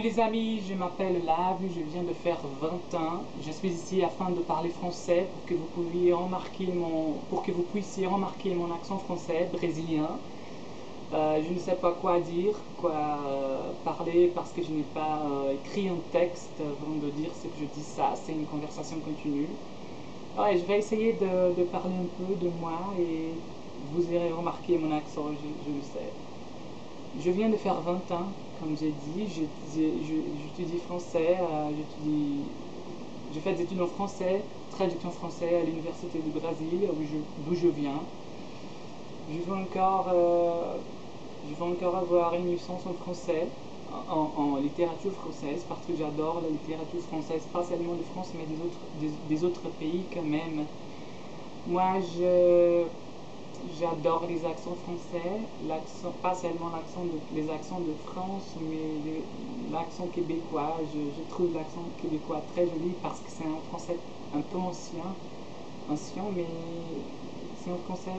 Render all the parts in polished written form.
Les amis, je m'appelle Lav, je viens de faire 20 ans. Je suis ici afin de parler français pour que vous puissiez remarquer mon accent français brésilien. Je ne sais pas quoi dire, quoi parler parce que je n'ai pas écrit un texte avant de dire ce que je dis ça. C'est une conversation continue. Ouais, je vais essayer de parler un peu de moi et vous irez remarquer mon accent, je le sais. Je viens de faire 20 ans, comme j'ai dit, j'étudie français, je fais des études en français, traduction français à l'université du Brésil, d'où je viens. Je veux encore avoir une licence en français, en littérature française, parce que j'adore la littérature française, pas seulement de France, mais des autres pays quand même. Moi, j'adore les accents français, pas seulement les accents de France, mais l'accent québécois. Je trouve l'accent québécois très joli parce que c'est un français un peu ancien, mais c'est un français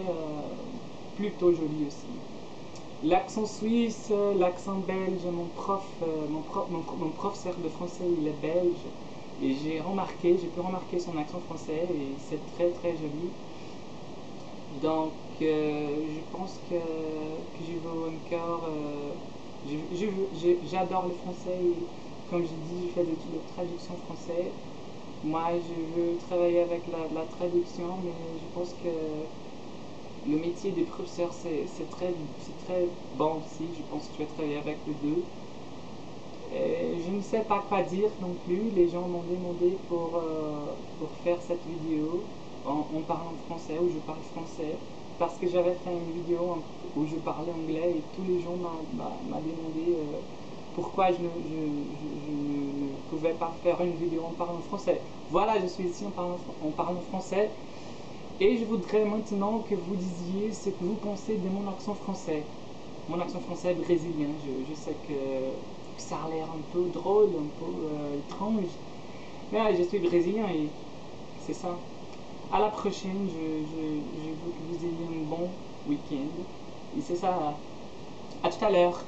plutôt joli aussi. L'accent suisse, l'accent belge, mon professeur de français, il est belge, et j'ai pu remarquer son accent français, et c'est très très joli. Donc, je pense que je veux encore. J'adore le français et, comme j'ai dit, je fais des études de traduction français. Moi, je veux travailler avec la traduction, mais je pense que le métier des professeurs, c'est très bon aussi. Je pense que je vais travailler avec les deux. Et je ne sais pas quoi dire non plus. Les gens m'ont demandé pour faire cette vidéo en parlant français, où je parle français, parce que j'avais fait une vidéo où je parlais anglais et tous les gens m'ont demandé pourquoi je ne pouvais pas faire une vidéo en parlant français. Voilà, je suis ici en parlant français, et je voudrais maintenant que vous disiez ce que vous pensez de mon accent français brésilien. Je sais que ça a l'air un peu drôle, un peu étrange, mais je suis brésilien et c'est ça. À la prochaine, je veux que vous ayez un bon week-end. Et c'est ça. À tout à l'heure.